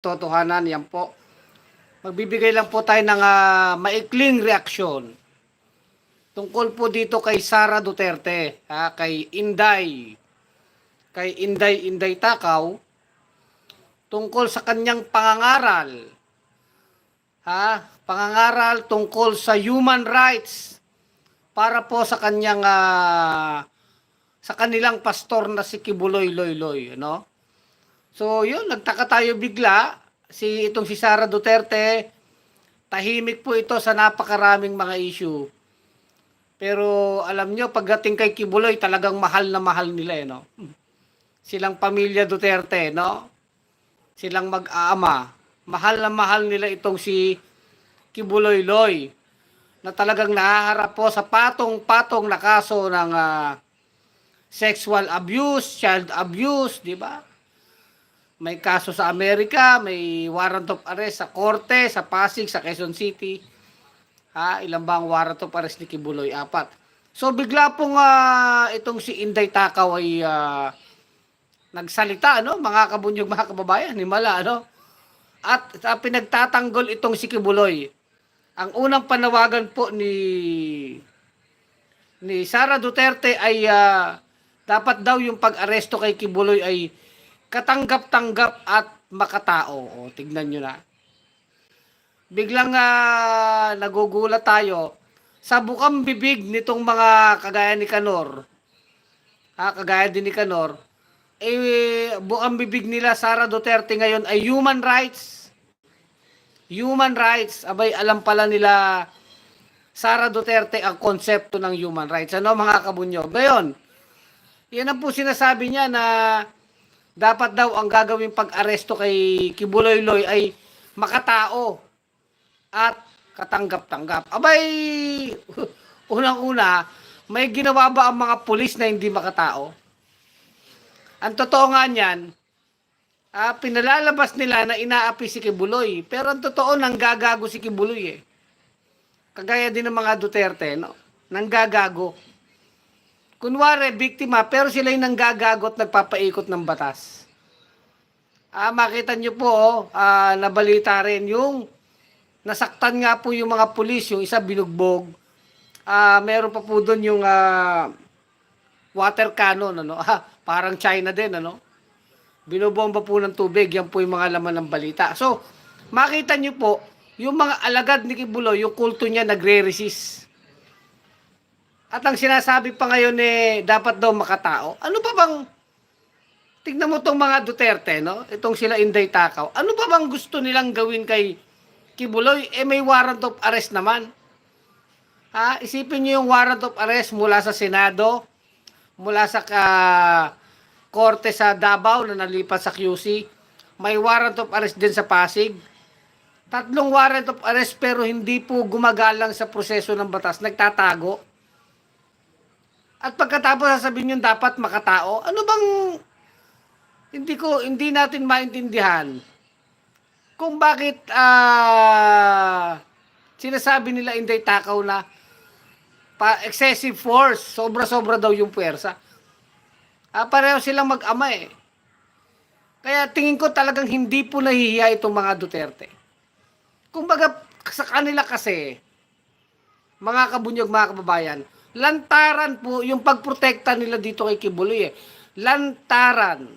totohanan yan po. Magbibigay lang po tayo ng maikling reaksyon tungkol po dito kay Sara Duterte, kay Inday Takaw, tungkol sa kanyang pangangaral tungkol sa human rights para po sa kanyang sa kanilang pastor na si Kibuloy Loyloy, no? So, yun, nagtaka tayo bigla itong si Sara Duterte. Tahimik po ito sa napakaraming mga issue. Pero alam nyo, pagdating kay Kibuloy, talagang mahal na mahal nila, no? Silang pamilya Duterte, no? Silang mag-aama. Mahal na mahal nila itong si Kibuloy Loy, na talagang nahaharap po sa patong-patong na kaso ng sexual abuse, child abuse, di ba? May kaso sa Amerika, may warrant of arrest sa korte, sa Pasig, sa Quezon City. Ilan ba ang warrant of arrest ni Kibuloy? 4. So bigla pong itong si Inday Takaw ay nagsalita, no? Mga kabunyog, mga kababayan, himala, no? At pinagtatanggol itong si Kibuloy. Ang unang panawagan po ni Sara Duterte ay dapat daw yung pag-aresto kay Kibuloy ay katanggap-tanggap at makatao. O, tignan nyo na. Biglang nagugulat tayo sa bukang bibig nitong mga kagaya ni Canor. Kagaya din ni Canor. Bukang bibig nila Sara Duterte ngayon ay human rights. Human rights. Abay, alam pala nila Sara Duterte ang konsepto ng human rights. Ano mga kabunyo? Ngayon, yan ang po sinasabi niya na dapat daw ang gagawing pag-aresto kay Kibuloy Loy ay makatao at katanggap-tanggap. Abay, unang-una, may ginawa ba ang mga pulis na hindi makatao? Ang totoo nga niyan, pinalalabas nila na inaapi si Kibuloy. Pero ang totoo, nanggagago si Kibuloy eh. Kagaya din ng mga Duterte, no? Nanggagago. Kunwari, biktima, pero sila yung nanggagago at nagpapaikot ng batas. Makita nyo po, nabalita rin yung nasaktan nga po yung mga pulis, yung isa binugbog. Meron pa po doon yung water cannon, ano? Parang China din, ano? Binobomba po ng tubig, yan po yung mga laman ng balita. So, makita nyo po, yung mga alagad ni Kibuloy, yung kulto niya nagre-resist. At ang sinasabi pa ngayon dapat daw makatao. Ano pa bang, tignan mo tong mga Duterte, no? Itong sila Inday Takaw. Ano pa bang gusto nilang gawin kay Kibuloy? May warrant of arrest naman. Isipin niyo yung warrant of arrest mula sa Senado, mula sa korte sa Davao na nalipat sa QC. May warrant of arrest din sa Pasig. 3 warrant of arrest pero hindi po gumagalang sa proseso ng batas. Nagtatago. At pagkatapos sasabihin nyo dapat makatao, ano bang hindi natin maintindihan kung bakit sinasabi nila Inday Takaw na excessive force, sobra-sobra daw yung puwersa. Pareho silang mag-ama eh. Kaya tingin ko talagang hindi po nahihiya itong mga Duterte. Kumbaga sa kanila kasi, mga kabunyog, mga kababayan, lantaran po yung pagprotekta nila dito kay Kibuloy eh. Lantaran.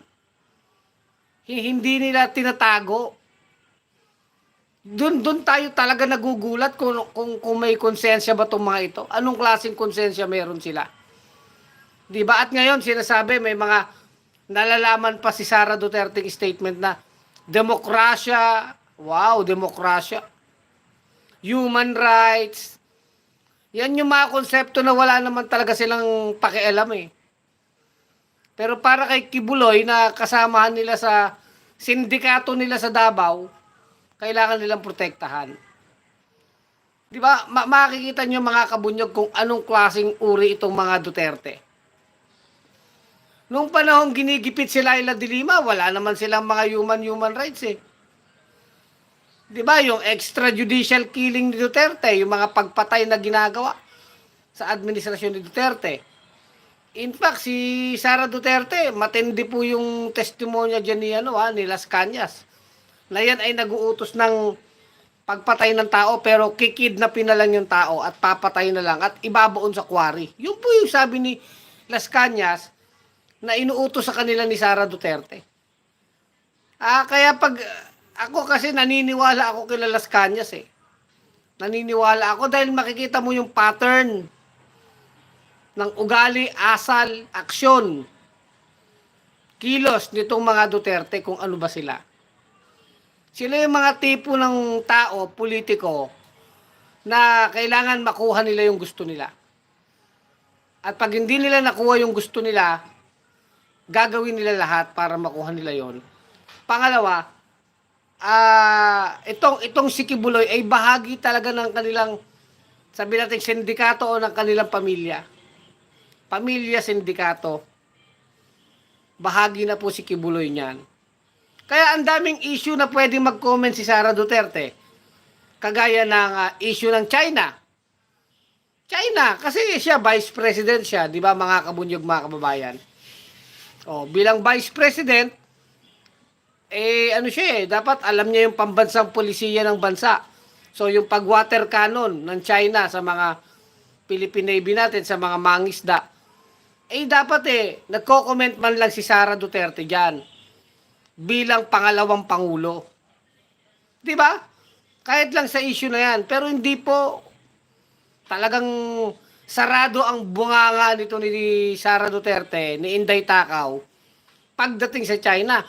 Hindi nila tinatago. Doon tayo talaga nagugulat kung may konsensya ba itong mga ito. Anong klaseng konsensya meron sila? Diba? At ngayon sinasabi may mga nalalaman pa si Sara Duterte statement na demokrasya, wow, demokrasya, human rights. Yan yung mga konsepto na wala naman talaga silang pakialam eh. Pero para kay Kibuloy na kasamahan nila sa sindikato nila sa Davao, kailangan nilang protektahan. Di ba? Makikita nyo mga kabunyog kung anong klaseng uri itong mga Duterte. Nung panahong ginigipit si Laila de Lima, wala naman silang mga human rights eh. Di ba? Yung extrajudicial killing ni Duterte, yung mga pagpatay na ginagawa sa administrasyon ni Duterte. In fact, si Sara Duterte, matindi po yung testimonya dyan ni Las Cañas. na yan ay nag-uutos ng pagpatay ng tao pero kikidnapin na lang yung tao at papatay na lang at ibabaon sa quarry. Yun po yung sabi ni Las Cañas na inuutos sa kanila ni Sara Duterte. Kaya pag ako kasi naniniwala ako kay Las Cañas eh. Naniniwala ako dahil makikita mo yung pattern ng ugali, asal, aksyon, kilos nitong mga Duterte kung ano ba sila. Sila yung mga tipo ng tao, politiko, na kailangan makuha nila yung gusto nila. At pag hindi nila nakuha yung gusto nila, gagawin nila lahat para makuha nila yon. Pangalawa, itong si Kibuloy ay bahagi talaga ng kanilang, sabi natin, sindikato o ng kanilang pamilya. Pamilya, sindikato. Bahagi na po si Kibuloy niyan. Kaya ang daming issue na pwedeng mag-comment si Sara Duterte. Kagaya ng issue ng China. China, kasi siya, vice president siya, di ba mga kabunyog, mga kababayan? Bilang vice president, ano siya dapat alam niya yung pambansang polisiya ng bansa. So yung pag-water cannon ng China sa mga Philippine Navy natin, sa mga mangisda, dapat nagko-comment man lang si Sara Duterte dyan bilang pangalawang pangulo. 'Di ba? Kahit lang sa issue na 'yan, pero hindi po talagang sarado ang bunganga nito ni Sara Duterte, ni Inday Takaw pagdating sa China.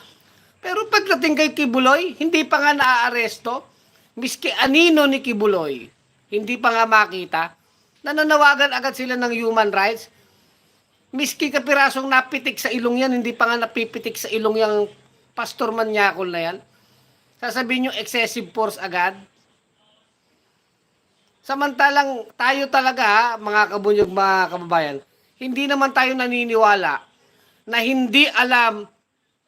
Pero pagdating kay Kibuloy, hindi pa nga naaaresto, miski anino ni Kibuloy, hindi pa nga makita. Nananawagan agad sila ng human rights. Miski kapirasong napitik sa ilong yan, hindi pa nga napipitik sa ilong yung Pastor Manyakol na yan. Sasabihin nyo excessive force agad. Samantalang tayo talaga, mga kabunyog, mga kababayan, hindi naman tayo naniniwala na hindi alam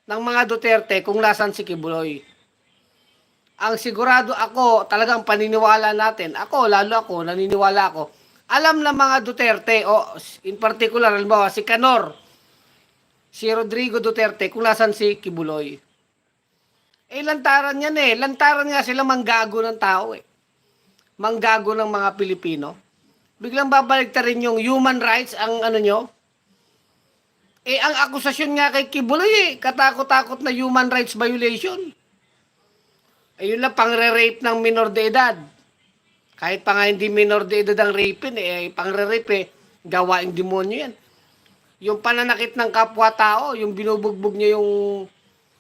ng mga Duterte kung nasan si Kibuloy. Ang sigurado ako, talagang paniniwala natin, lalo ako, naniniwala ako, alam ng mga Duterte, in particular, halimbawa, si Canor, si Rodrigo Duterte, kung nasan si Kibuloy. Lantaran yan Lantaran nga sila manggago ng tao Manggago ng mga Pilipino. Biglang babalik ta rin yung human rights, ang ano nyo. Ang akusasyon nga kay Kibuloy katakot-takot na human rights violation. Yun lang, pangre-rape ng minor de edad. Kahit pa nga hindi minor de edad ang rape pangre-rape gawaing demonyo yan. Yung pananakit ng kapwa-tao, yung binubugbog niya yung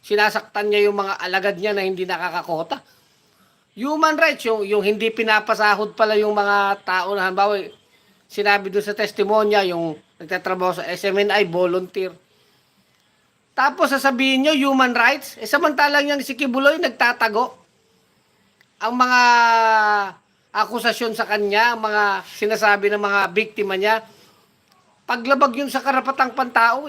sinasaktan niya yung mga alagad niya na hindi nakakakota. Human rights, yung hindi pinapasahod pala yung mga tao na halimbawa, sinabi doon sa testimonya, yung nagtatrabaho sa SMNI, volunteer. Tapos sasabihin nyo, human rights, samantalang yung si Kibuloy nagtatago. Ang mga akusasyon sa kanya, mga sinasabi ng mga biktima niya, paglabag yun sa karapatang pantao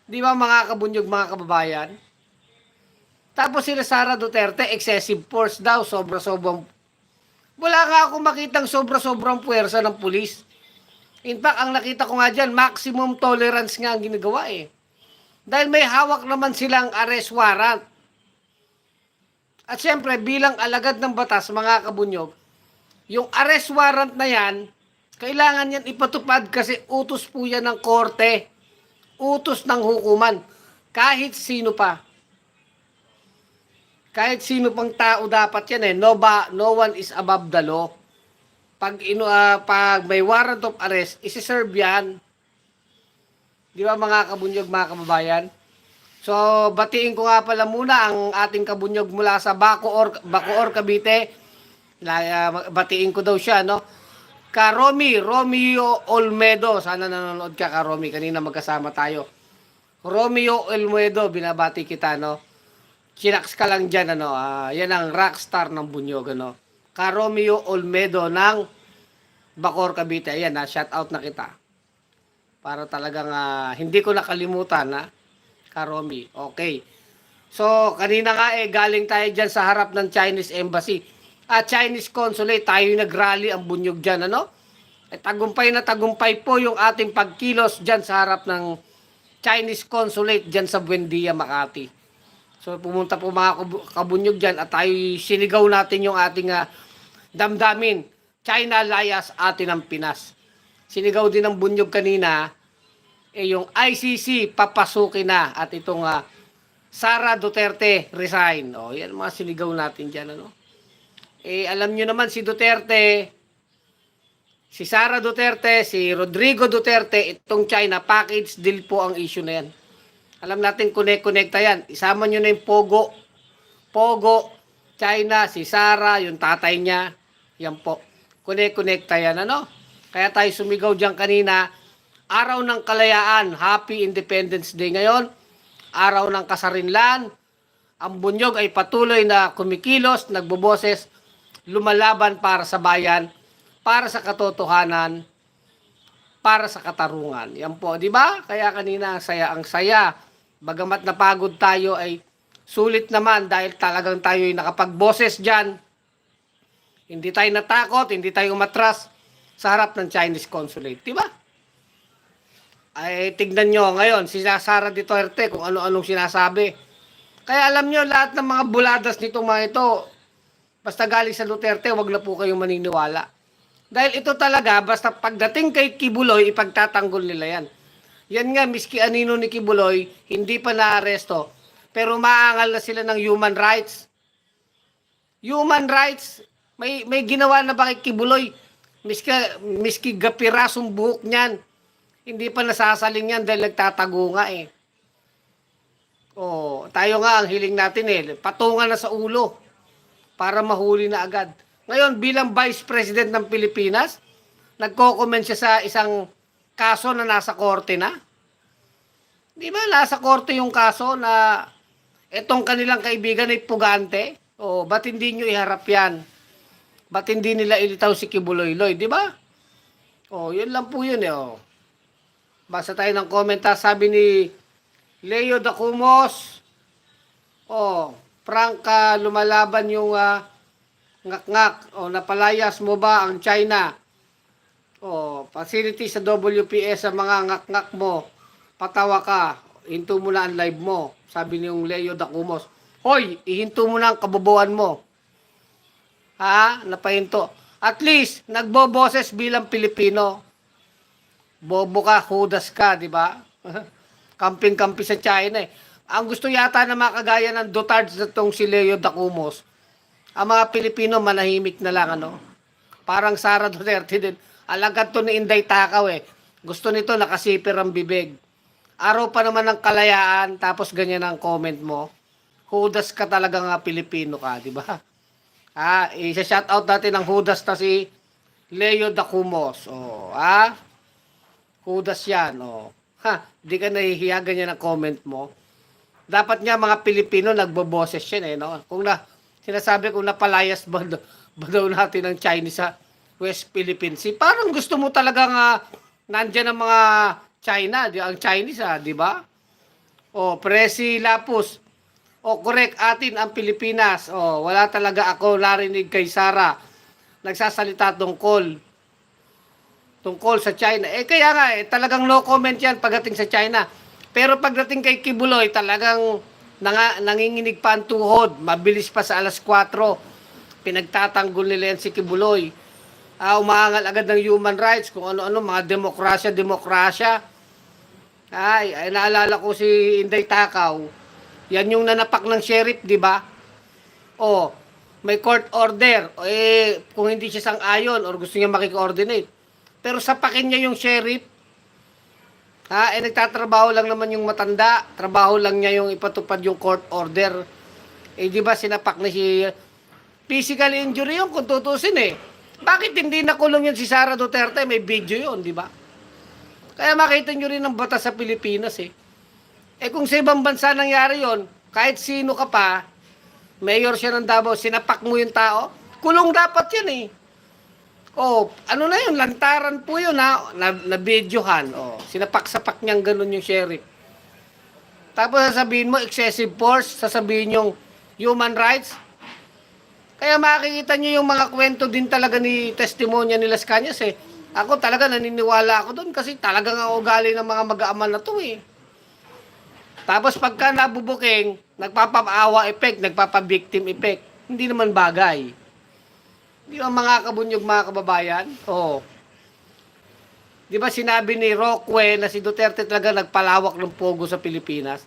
Di ba mga kabunyog, mga kababayan? Tapos sila Sara Duterte, excessive force daw, sobra-sobrang. Wala nga ako makitang sobra-sobrang puwersa ng pulis. In fact, ang nakita ko nga dyan, maximum tolerance nga ang ginagawa Dahil may hawak naman silang arrest warrant. At syempre, bilang alagad ng batas, mga kabunyog, yung arrest warrant na yan, kailangan yan ipatupad kasi utos po yan ng korte. Utos ng hukuman. Kahit sino pa. Kahit sino pang tao dapat yan No one is above the law. Pag may warrant of arrest, isi-serve yan. Di ba mga kabunyog, mga kababayan? So, batiin ko nga pala muna ang ating kabunyog mula sa Bacoor, Cavite. Batiin ko daw siya, Romeo Olmedo. Sana nanonood ka, Romy. Kanina magkasama tayo. Romeo Olmedo, binabati kita, Chinaks ka lang dyan, yan ang rockstar ng bunyog, Romeo Olmedo ng Bacoor, Cavite. Ayan, shout out na kita. Para talagang hindi ko nakalimutan, Romy. Okay. So, kanina nga galing tayo dyan sa harap ng Chinese Embassy. Chinese Consulate, tayo nag-rally ang bunyog dyan, tagumpay na tagumpay po yung ating pagkilos dyan sa harap ng Chinese Consulate dyan sa Buendia, Makati. So pumunta po mga kabunyog dyan at tayo sinigaw natin yung ating damdamin. China layas atin ang Pinas. Sinigaw din ng bunyog kanina, yung ICC papasukin na at itong Sara Duterte resign. O, yan mga sinigaw natin dyan. Ano? Alam nyo naman si Duterte, si Sara Duterte, si Rodrigo Duterte, itong China, package deal po ang issue na yan. Alam natin, connect-connecta yan. Isama nyo na yung Pogo. Pogo, China, si Sara, yung tatay niya. Yan po. Connect-connecta yan, ano? Kaya tayo sumigaw dyan kanina, araw ng kalayaan, Happy Independence Day ngayon, araw ng kasarinlan, ang bunyog ay patuloy na kumikilos, nagboboses, lumalaban para sa bayan, para sa katotohanan, para sa katarungan. Yan po, di ba? Kaya kanina ang saya. Bagamat napagod tayo ay sulit naman dahil talagang tayo ay nakapagboses dyan. Hindi tayo natakot, hindi tayo umatras sa harap ng Chinese consulate. Di ba? Ay, tignan nyo ngayon, si Sara Duterte kung ano-anong sinasabi. Kaya alam nyo, lahat ng mga buladas nito mga ito, basta galing sa Duterte, wag na po kayong maniniwala. Dahil ito talaga, basta pagdating kay Kibuloy, ipagtatanggol nila yan. Yan nga, miski anino ni Kibuloy, hindi pa naaresto. Pero maangal na sila ng human rights. Human rights, may ginawa na ba kay Kibuloy? Miski gapirasong buhok niyan, hindi pa nasasaling yan dahil nagtatago nga eh. Oh, tayo nga ang hiling natin patungan na sa ulo para mahuli na agad. Ngayon, bilang Vice President ng Pilipinas, nagko-comment siya sa isang kaso na nasa korte na. Di ba, nasa korte yung kaso na itong kanilang kaibigan ay pugante. O, ba't hindi nyo iharap yan? Ba't hindi nila ilitaw si Kibuloy-Loy, di ba? O, yun lang po yun o. Basa tayo ng comment, sabi ni Leo Dacumos, Frank, lumalaban yung ngak-ngak, napalayas mo ba ang China? Facility sa WPS sa mga ngak-ngak mo, patawa ka, hinto mo na ang live mo, sabi ni yung Leo Dacumos. Hoy, ihinto mo na ang kabobohan mo. Ha? Napahinto. At least, nagboboses bilang Pilipino. Bobo ka, hudas ka, di ba? Kamping-kampi sa China eh. Ang gusto yata na makagaya ng Duterte na itong si Leo Dacumos, ang mga Pilipino manahimik na lang, ano? Parang Sara Duterte din. Alagad to ni Inday Takaw eh. Gusto nito nakasipir ang bibig. Araw pa naman ng kalayaan, tapos ganyan ang comment mo. Hudas ka talaga nga Pilipino ka, di ba? Isa-shout out natin ang hudas na si Leo Dacumos. Hudas yan, di ka nahihiya ganyan ang comment mo. Dapat nga mga Pilipino nagboboses yan no? Sinasabi kung napalayas ba daw natin ang Chinese sa West Philippine Sea. Parang gusto mo talaga nga nandyan ang mga China, ang Chinese di ba? Presi Lapus. Correct, atin ang Pilipinas. Wala talaga ako narinig kay Sara. Nagsasalita tungkol sa China. Kaya nga, talagang no comment yan pagdating sa China. Pero pagdating kay Kibuloy, talagang nanginginig pa ang tuhod. Mabilis pa sa alas 4. Pinagtatanggol nila yan si Kibuloy. Umaangal agad ng human rights, kung ano-ano, mga demokrasya. Ay, naalala ko si Inday Takaw. Yan yung nanapak ng sheriff, di ba? May court order. Kung hindi siya sang-ayon or gusto niya makikoordinate. Pero sapakin niya yung sheriff. Nagtatrabaho lang naman yung matanda. Trabaho lang niya yung ipatupad yung court order. Di ba sinapak na si physical injury yun kung tutusin Bakit hindi nakulong yun si Sara Duterte? May video yun, di ba? Kaya makita nyo rin ang batas sa Pilipinas kung sa ibang bansa nangyari yon, kahit sino ka pa, mayor siya ng Davao, sinapak mo yung tao, kulong dapat yan ano na yun, lantaran po yun na-videohan. Sinapak-sapak niyang ganun yung sheriff. Tapos sasabihin mo, excessive force, sasabihin yung human rights. Kaya makikita niyo yung mga kwento din talaga ni testimonya ni Las Cañas Ako talaga naniniwala ako doon kasi talagang ang ugali ng mga mag-aaman na to Tapos pagka nabubuking, nagpapaawa effect, nagpapa-victim effect. Hindi naman bagay. Di ba mga kabunyog, mga kababayan? Oo. Di ba sinabi ni Roque na si Duterte talaga nagpalawak ng pogo sa Pilipinas?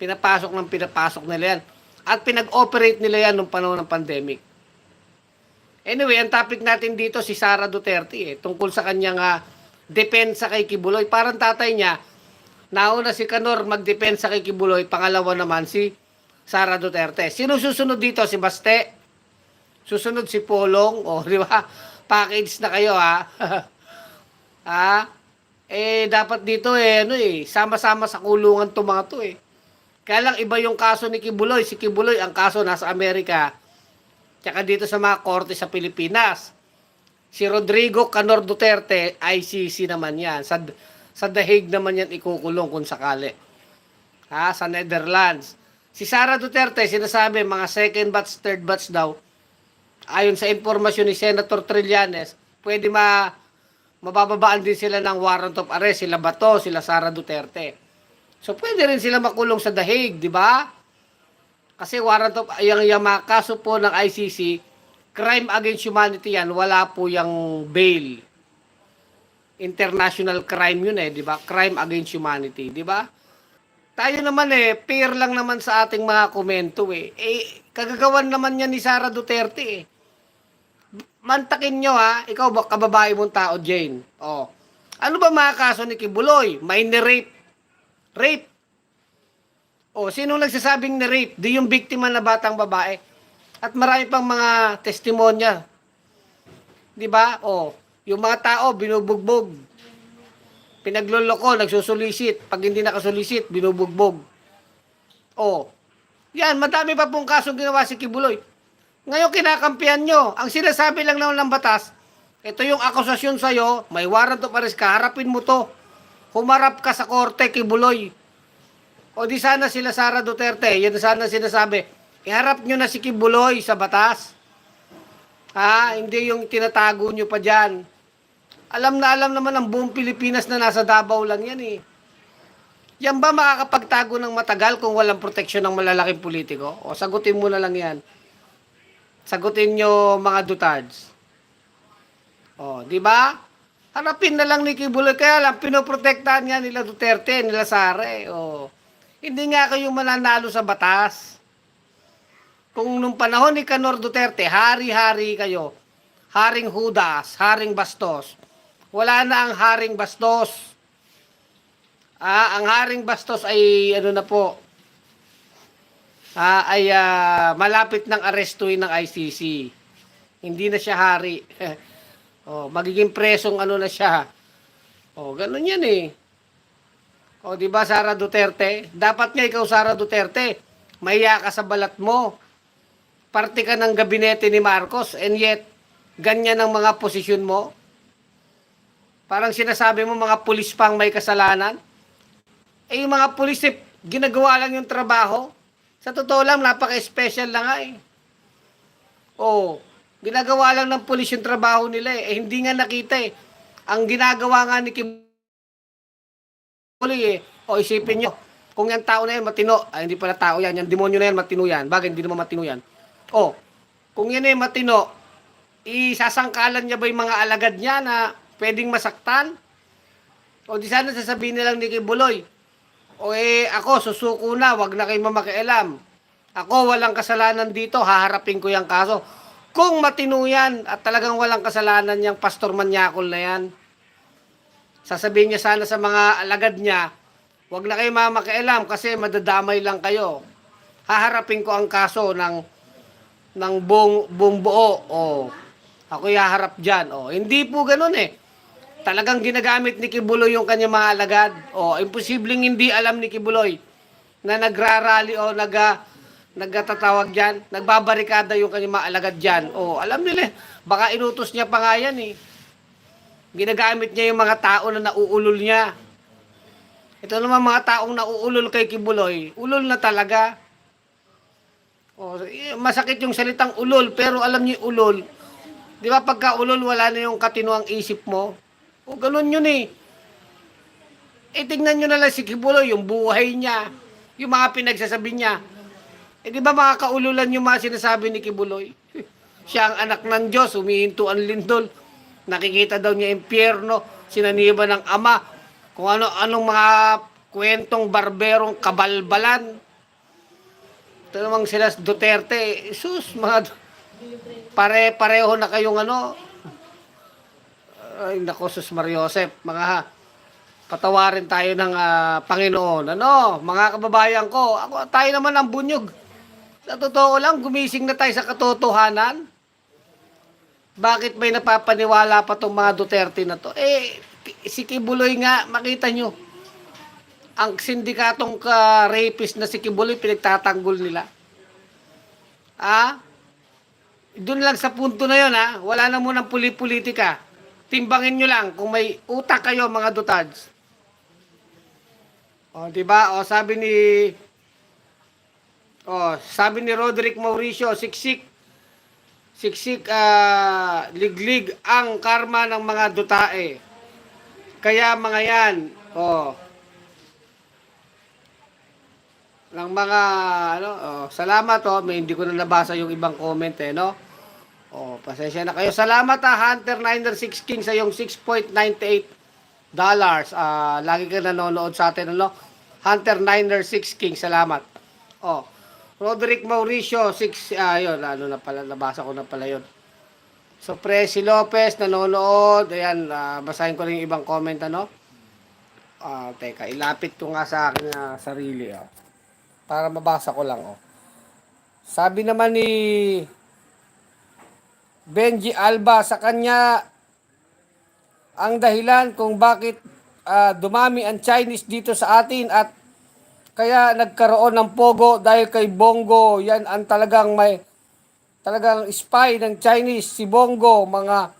Pinapasok nila yan. At pinag-operate nila yan nung panahon ng pandemic. Anyway, ang topic natin dito si Sara Duterte tungkol sa kanyang depensa kay Kibuloy. Parang tatay niya, nauna si Canor magdepensa kay Kibuloy, pangalawa naman si Sara Duterte. Sino susunod dito? Si Baste? Susunod si Polong? O, di ba? Package na kayo, ha? Dapat dito, sama-sama sa kulungan to mga to, Kaya lang, iba yung kaso ni Kibuloy. Si Kibuloy, ang kaso nasa Amerika. Tsaka dito sa mga korte sa Pilipinas. Si Rodrigo Canor Duterte, ICC naman yan. Sa The Hague naman yan ikukulong kung sakali. Sa Netherlands. Si Sara Duterte, sinasabi, mga second batch, third batch daw. Ayon sa informasyon ni Senator Trillanes, pwede mabababaan din sila ng warrant of arrest. Sila Bato, sila Sara Duterte. So, pwede rin sila makulong sa The Hague, di ba? Kasi warrant of, yung mga kaso po ng ICC, crime against humanity yan, wala po yung bail. International crime yun di ba? Crime against humanity, di ba? Tayo naman fair lang naman sa ating mga komento kagagawan naman yan ni Sara Duterte Mantakin nyo ikaw ba kababae mong tao, Jane? Ano ba mga kaso ni Kibuloy? Minor rape. Rape. Sino nagsasabing na rape? Di yung biktima na batang babae. At marami pang mga testimonya. Di ba? Yung mga tao, binubugbog. Pinagloloko, nagsusulisit. Pag hindi nakasulisit, binubugbog. Yan, madami pa pong kasong ginawa si Kibuloy. Ngayon, kinakampihan nyo. Ang sinasabi lang naman ng batas, ito yung akusasyon sa'yo, may warrant of arrest ka, harapin mo to. Humarap ka sa korte, Kibuloy. Di sana sila Sara Duterte, yan sana sinasabi, iharap nyo na si Kibuloy sa batas. Hindi yung tinatago nyo pa dyan. Alam naman ang buong Pilipinas na nasa Davao lang yan Yan ba makakapagtago ng matagal kung walang proteksyon ng malalaking politiko? Sagutin mo na lang yan. Sagutin nyo mga Dutards. Di ba? Harapin na lang ni Kibuloy. Kaya lang, pinoprotektahan nga nila Duterte, nila Sara Hindi nga kayo mananalo sa batas. Kung nung panahon ni Canor Duterte, hari-hari kayo. Haring Judas, Haring Bastos. Wala na ang Haring Bastos. Ang Haring Bastos ay malapit ng arestuin ng ICC. Hindi na siya hari. Magiging presong na siya. Ganun yan di ba Sara Duterte? Dapat nga ikaw Sara Duterte, mahiya ka sa balat mo. Parte ka ng gabinete ni Marcos and yet ganyan ang mga posisyon mo. Parang sinasabi mo mga pulis pang may kasalanan. Yung mga pulis ginagawa lang yung trabaho. Sa totoo lang, napaka-special lang ginagawa lang ng pulis yung trabaho nila hindi nga nakita Ang ginagawa nga ni Kibuloy isipin nyo, kung yung tao na yan matino, hindi pala tao yan, yung demonyo na yan matino yan. Bagay, hindi naman matino yan. Kung yan matino, isasangkalan niya ba yung mga alagad niya na pwedeng masaktan? Di sana sasabihin nilang ni Kibuloy, ako, susuko na, wag na kayo mamakialam. Ako, walang kasalanan dito, haharapin ko yung kaso. Kung matino yan, at talagang walang kasalanan yung Pastor Manyakol na yan, sasabihin niya sana sa mga alagad niya, wag na kayo mamakialam kasi madadamay lang kayo. Haharapin ko ang kaso ng buong buo. Ako haharap dyan. Hindi po ganun Talagang ginagamit ni Kibuloy yung kanyang mga alagad. Imposibleng hindi alam ni Kibuloy na nagrarally nagtatawag dyan, nagbabarikada yung kanyang mga alagad dyan. Alam nila, baka inutos niya pa nga yan Ginagamit niya yung mga tao na nauulol niya. Ito naman mga taong nauulol kay Kibuloy, ulol na talaga. Masakit yung salitang ulol, pero alam niyo ulol. Di ba pagka ulol, wala na yung katinuang isip mo? Ganun yun tingnan nyo na lang si Kibuloy, yung buhay niya. Yung mga pinagsasabi niya. Eh di ba mga kaululan yung mga sinasabi ni Kibuloy? Siya ang anak ng Diyos, humihinto ang lindol. Nakikita daw niya impyerno, sinaniba ng ama. Kung ano-anong mga kwentong barberong kabalbalan. Ito namang sila Duterte, sus, mga pareho na kayong ay nako, sus Mariosep, mga patawarin tayo ng Panginoon. Mga kababayan ko, tayo naman ang bunyog. Sa totoo lang, gumising na tayo sa katotohanan. Bakit may napapaniwala pa tong mga Duterte na to? Si Kibuloy nga, makita nyo, ang sindikatong rapist na si Kibuloy, pinagtatanggol nila. Doon lang sa punto na yun, wala na munang politika. Timbangin nyo lang kung may utak kayo, mga Dutads. Diba? Sabi ni Roderick Mauricio, siksik, liglig ang karma ng mga Dutae. Kaya mga yan, ng mga salamat may hindi ko na nabasa yung ibang comment pasensya na kayo. Salamat Hunter Niner 6 King sa yung $6.98. Lagi ka nanonood sa atin Hunter Niner 6 King, salamat. Roderick Mauricio 6 yun, na pala, nabasa ko na pala yun. So Presi Lopez nanonood, ayan, basahin ko rin yung ibang comment teka, ilapit ko nga sa aking sarili para mabasa ko lang Sabi naman ni Benji Alba, sa kanya ang dahilan kung bakit dumami ang Chinese dito sa atin at kaya nagkaroon ng pogo dahil kay Bongo. Yan ang talagang spy ng Chinese, si Bongo, mga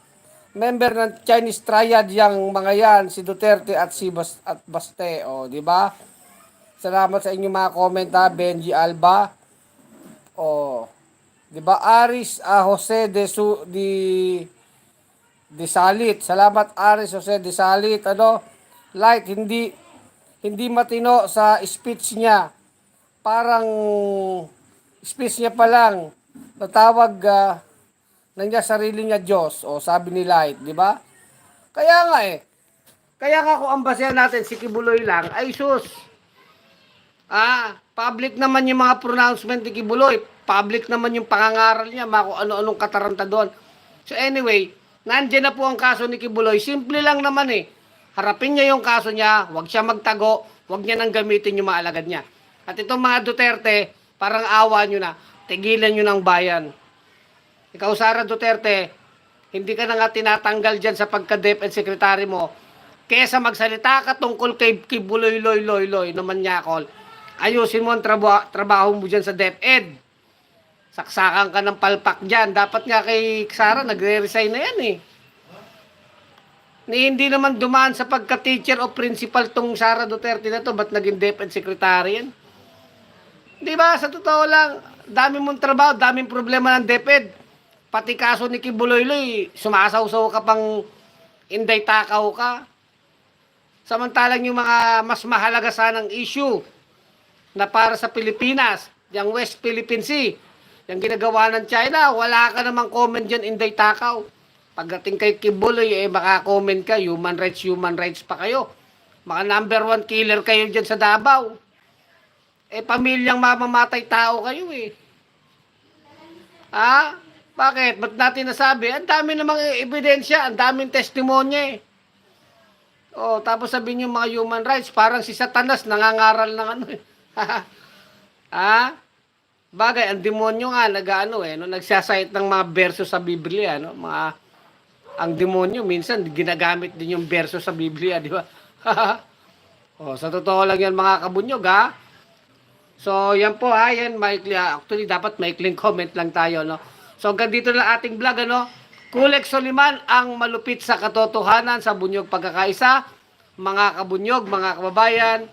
member ng Chinese triad yang mga yan, si Duterte at si Baste, di ba? Salamat sa inyong mga comment Benji Alba. Di ba? Aris Jose de Salit. Salamat Aris Jose de Salit. Like hindi matino sa speech niya. Parang speech niya pa lang natawag ng niya sarili niya Diyos. Sabi ni Light, di ba? Kaya nga kung ang basehan natin si Kibuloy lang, ay sus. Public naman yung mga pronouncement ni Kibuloy. Public naman yung pangangaral niya, kung ano-anong kataranta doon. So anyway, nandiyan na po ang kaso ni Kibuloy. Simple lang naman Harapin niya yung kaso niya, huwag siya magtago, huwag niya nang gamitin yung mga alagad niya. At itong mga Duterte, parang awa nyo na, tigilan nyo ng bayan. Ikaw, Sara Duterte, hindi ka na nga tinatanggal dyan sa pagka-DepEd secretary mo. Kesa magsalita ka tungkol kay Kibuloy, loy, na manyakol. Ayusin mo ang trabaho mo dyan sa DepEd. Saksakan ka ng palpak dyan. Dapat nga kay Sara, nagre-resign na yan Hindi naman dumaan sa pagka-teacher o principal tong Sara Duterte na to. Ba't naging DepEd secretary yan? Di ba? Sa totoo lang, dami mong trabaho, daming problema ng DepEd. Pati kaso ni Kibuloy, sumasaw-saw ka pang inday takaw ka. Samantalang yung mga mas mahalaga sanang issue na para sa Pilipinas, yung West Philippine Sea, yung ginagawa ng China, wala ka namang comment dyan, inday takaw. Pagdating kay Kibuloy, maka-comment ka, human rights pa kayo. Mga number 1 killer kayo dyan sa Davao. Pamilyang mamamatay tao kayo Bakit? Ba't natin nasabi? Ang dami namang ebidensya, ang daming testimonya tapos sabihin yung mga human rights, parang si Satanas nangangaral ng Bagay, ang demonyo nga nagsasayit ng mga verso sa Biblia, ang demonyo minsan ginagamit din yung verso sa Biblia, di ba? Sa totoo lang yan mga kabunyog, So, yan po yan maikli. Actually, dapat maikling comment lang tayo, So, hanggang dito na ating vlog, Kulex Soliman, ang malupit sa katotohanan sa bunyog pagkakaisa. Mga kabunyog, mga kababayan,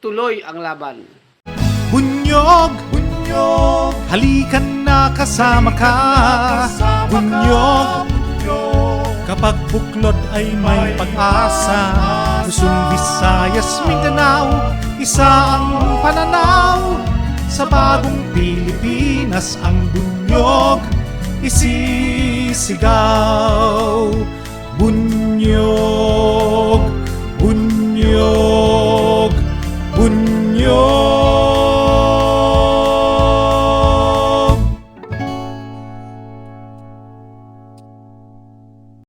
tuloy ang laban. Bunyog, bunyog, halikan na kasama ka. Bunyog, kapag buklod ay may pag-asa. Luzon, Visayas, Mindanao, Isa ang pananaw sa bagong Pilipinas, ang bunyog isisigaw.